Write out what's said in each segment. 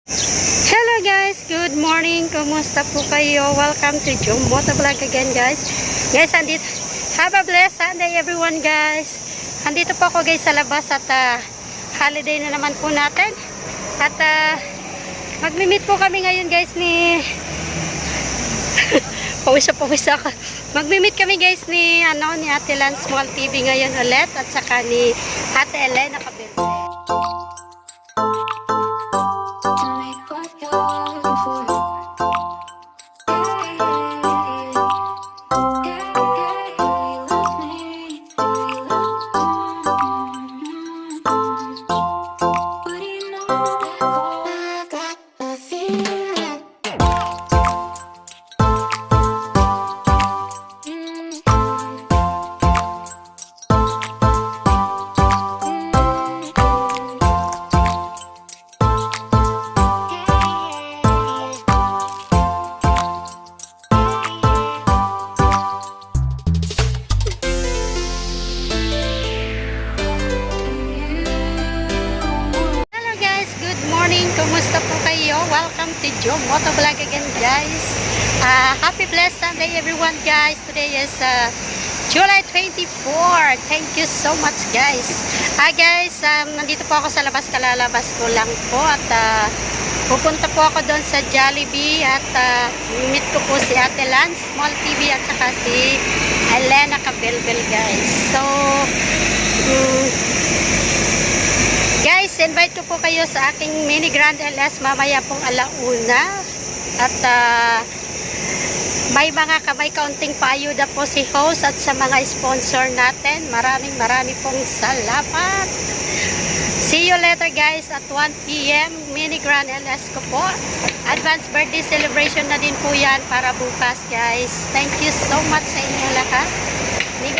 Hello guys, good morning. Kumusta po kayo? Welcome to Jom Motovlog again guys. Guys, andito. Have a blessed Sunday everyone guys. Andito po ako guys sa labas at holiday na naman po natin. At magmi-meet po kami ngayon guys ni pawis ako. Magmi-meet kami guys ni Ate Lan Small TV ngayon ulit at saka ni Ate Elena Cabello. Kumusta po kayo? Welcome to Jom Motovlog again guys. Happy blessed Sunday everyone guys. Today is July 24. Thank you so much guys. Guys, nandito po ako sa labas. Kalalabas ko lang po at pupunta po ako doon sa Jollibee at meet ko po si Ate Lan Small TV at saka si Elena Cabello guys. So guys, invite ko po kayo sa aking mini Grand LS mamaya pong alauna. At may kaunting paayuda po si host at sa mga sponsor natin. Maraming pong salamat. See you later guys at 1 PM mini Grand LS ko po. Advanced birthday celebration na din po yan para bukas guys. Thank you so much sa inyo lahat.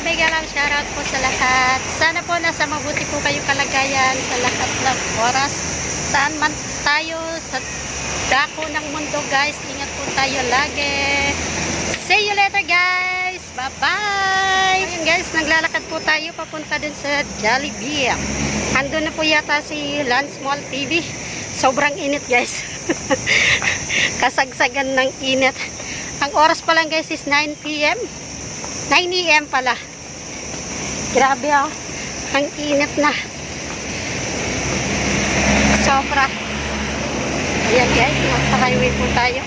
Mega lang shoutout po sa lahat. Sana po nasa mabuti po kayo kalagayan sa lahat ng oras. Saan man tayo sa dako ng mundo guys. Ingat po tayo lagi. See you later guys. Bye bye. Ayun guys, naglalakad po tayo papunta din sa Jollibee. Andun na po yata si Lan Small TV. Sobrang init guys. Kasagsagan ng init. Ang oras pa lang guys is 9 PM. 9 AM pala. Grabe ang init na. Sobra. Ayan guys, nasa highway po tayo.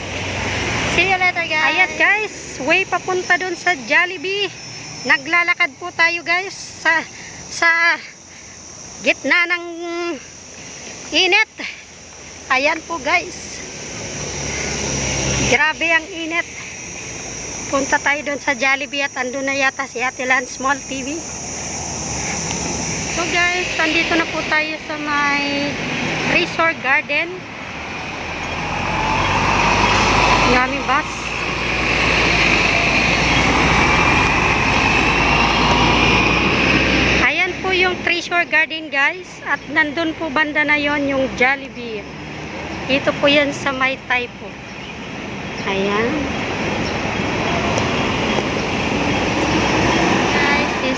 See you later guys. Ayan guys, way papunta dun sa Jollibee. Naglalakad po tayo guys sa gitna ng init. Ayan po guys. Grabe ang init. Punta tayo doon sa Jollibee at andun na yata si Ate Lan Small TV. So guys, andito na po tayo sa may Resort Garden. Yummy bus. Ayan po yung Treasure Garden guys. At nandun po banda na yon yung Jollibee. Dito po yan sa may Taipo. Ayan.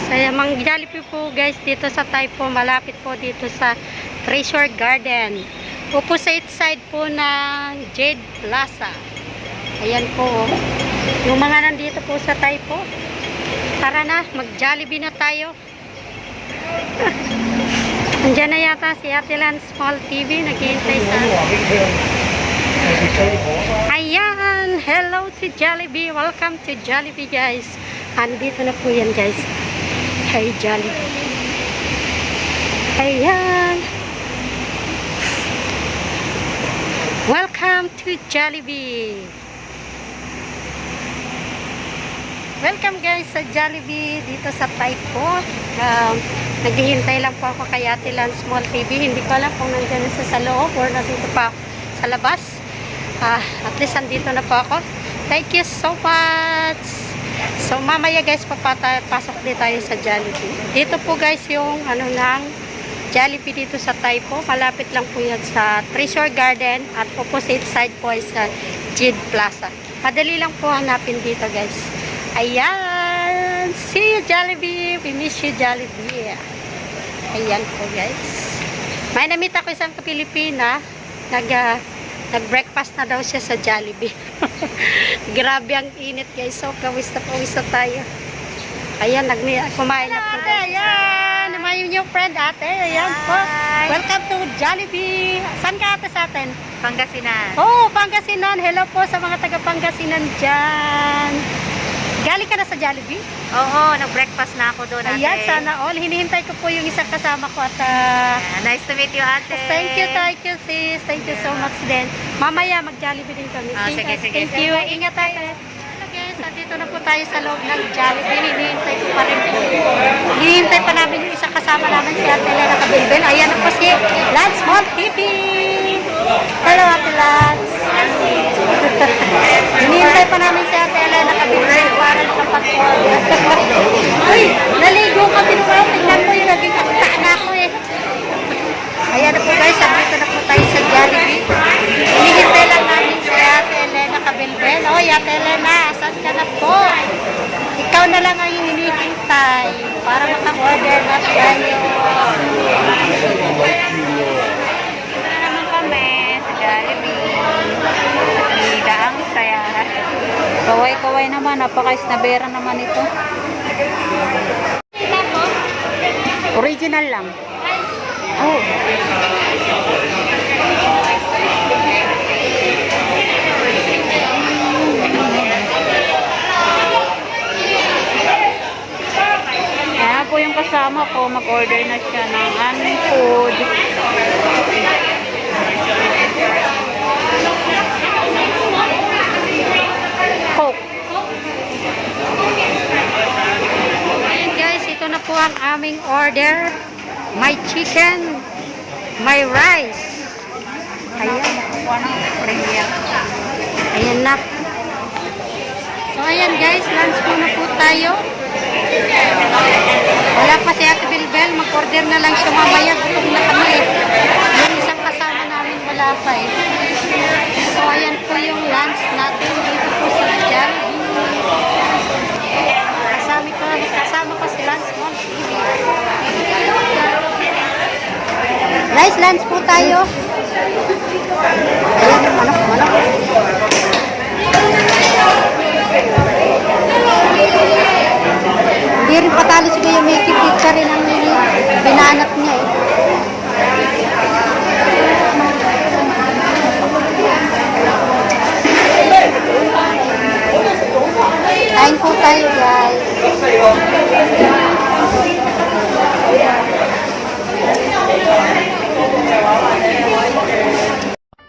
Mang Jollibee po guys dito sa Taipo, malapit po dito sa Treasure Garden. Opposite side po ng Jade Plaza. Ayan po. Yung mga nandito po sa Taipo. Tara na, mag Jollibee na tayo. Andiyan na yata si Ate Lan Small TV, naghihintay sa ayan, hello to Jollibee. Welcome to Jollibee guys. Andito na po yan guys. Hey Jollibee. Ayan. Welcome to Jollibee. Welcome guys sa Jollibee dito sa Taipo. Naghihintay lang po ako kay Ate Lan Small TV. Hindi ko alam kung nandiyan na sa loob or nandito pa sa labas. At least andito na po ako. Thank you so much. So mamaya guys pasok din tayo sa Jollibee. Dito po guys yung ng Jollibee dito sa Taipo. Malapit lang po yan sa Treasure Garden at opposite side po ay sa Jade Plaza. Madali lang po hanapin dito guys. Ayan. See you Jollibee. We miss you Jollibee. Ayan po guys. May namit ako isang Pilipina. Nag-breakfast na daw siya sa Jollibee. Grabe ang init guys. So, kawis na tayo. Ayan, kumain na po. Ayan, naman yung friend ate. Ayan po. Welcome to Jollibee. Saan ka ate sa atin? Pangasinan. Oh, Pangasinan. Hello po sa mga taga Pangasinan dyan. Galing ka na sa Jollibee? Oo, nag-breakfast na ako doon, ate. Ayan, sana all. Hinihintay ko po yung isang kasama ko at Nice to meet you, ate. thank you sis. Thank you so much din. Mamaya mag-Jollibee din kami. Sige. Thank you. Ingat tayo. Hello guys, nandito na po tayo sa loob ng Jollibee. Hinihintay ko pa rin po. Hinihintay pa namin yung isang kasama namin si Ate Elena Cabilbel. Ayan na po si Lance Mall TV. Hello Ate Lance. Hinihintay pa namin si Ate Elena Cabilbel para nakapag-order. Uy, naligo kami nung tingnan mo yung naging akta na ako eh. Ayan na po guys, nandito na po tayo sa Jollibee. Hinihintay lang namin si Ate Elena Cabilbel. Oy, Ate Elena, saan ka na po? Ikaw na lang ang hinihintay para maka-order na tayo. Ito na naman kami sa Jollibee. Hindi ang saya. Kaway-kaway naman. Napaka-snabera naman ito. Original lang. Oh. Kaya po yung kasama ko, mag-order na siya ng aming food. Coke. Ayan guys, ito na po ang aming order. May chicken, may rice. Ayan. Ayan na. So ayan guys, lunch muna po tayo. Wala pa si Ate Bilbel, mag-order na lang siya mamaya. Gutom na kami eh. Yung isang kasama namin wala pa eh. So ayan po yung lunch natin dito po sa Jollibee. Kasama ko si Lance Mall TV. Guys, lunch po tayo. Ayan yung manok. Hindi rin patalo si Kuya Mickey, pizza rin ang binanat niya eh. Kain po tayo guys.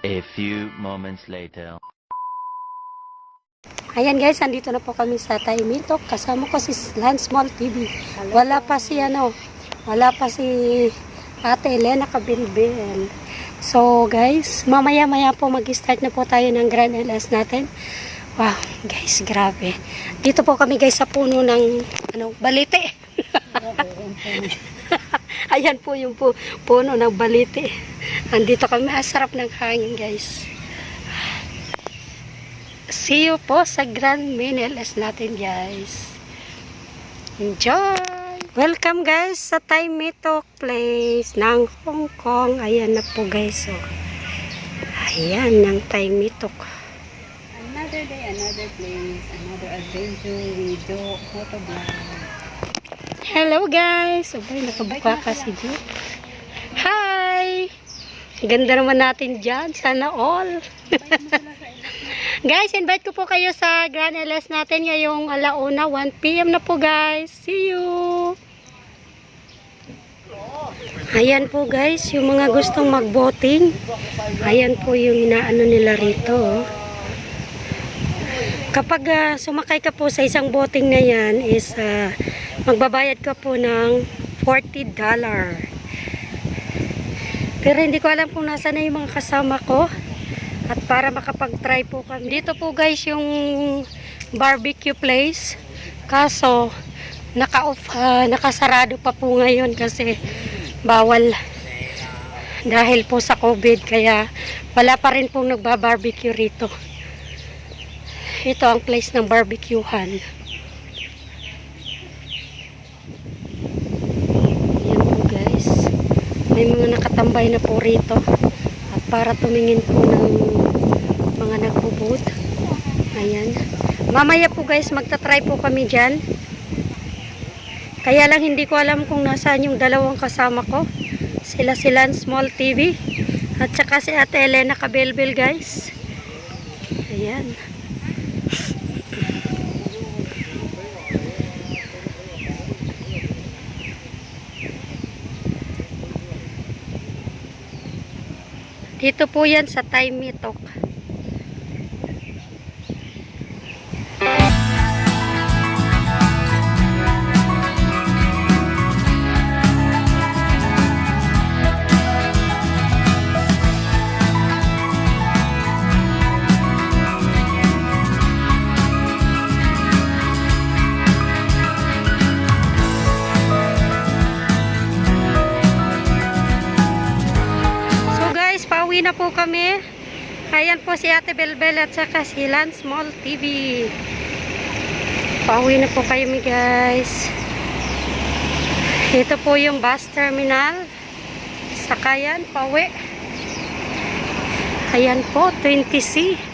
A few moments later. Ayan guys, andito na po kami sa Taimitok. Kasama ko si Lance Mall TV. Wala pa si Ate Elena Cabilbel. So guys, mamaya-maya po mag-start na po tayo ng Grand LS natin. Wow, guys, grabe. Dito po kami guys sa puno ng balite. Ayan po yung puno ng balite. Andito kami, sarap ng hangin guys. See you po sa Grand Mini LS natin guys. Enjoy! Welcome guys sa Taimitok Place ng Hong Kong. Ayan na po guys. So, ayan ng Taimitok. Another day, another place, another adventure, we do motovlog. Hello guys! Sabay, nakabuka ka si Jo. Hi! Ganda naman natin dyan. Sana all. Guys, invite ko po kayo sa Grand LS natin ngayong alauna, 1 PM na po guys. See you! Ayan po guys, yung mga gustong mag-boating. Ayan po yung inaano nila rito. Oh. Kapag sumakay ka po sa isang boating na yan is magbabayad ka po ng $40. Pero hindi ko alam kung nasa na yung mga kasama ko. At para makapag-try po kami. Dito po guys yung barbecue place. Kaso nakasarado pa po ngayon kasi bawal dahil po sa COVID. Kaya wala pa rin pong nagbabarbecue rito. Ito ang place ng barbecuehan. Yan po guys. May mga nakatambay na po rito. At para tumingin po ng mga nagbubud. Ayan. Mamaya po guys, magta-try po kami dyan. Kaya lang hindi ko alam kung nasaan yung dalawang kasama ko. Sila Small TV. At saka si Ate Elena Kabelbel guys. Ayan. Dito po yan sa Taimitok. Pauwi na po kami. Ayan po si Ate Belbel at saka si Small TV. Pauwi na po kayo guys. Ito po yung bus terminal. Sakayan, pauwi. Ayan po, 20C.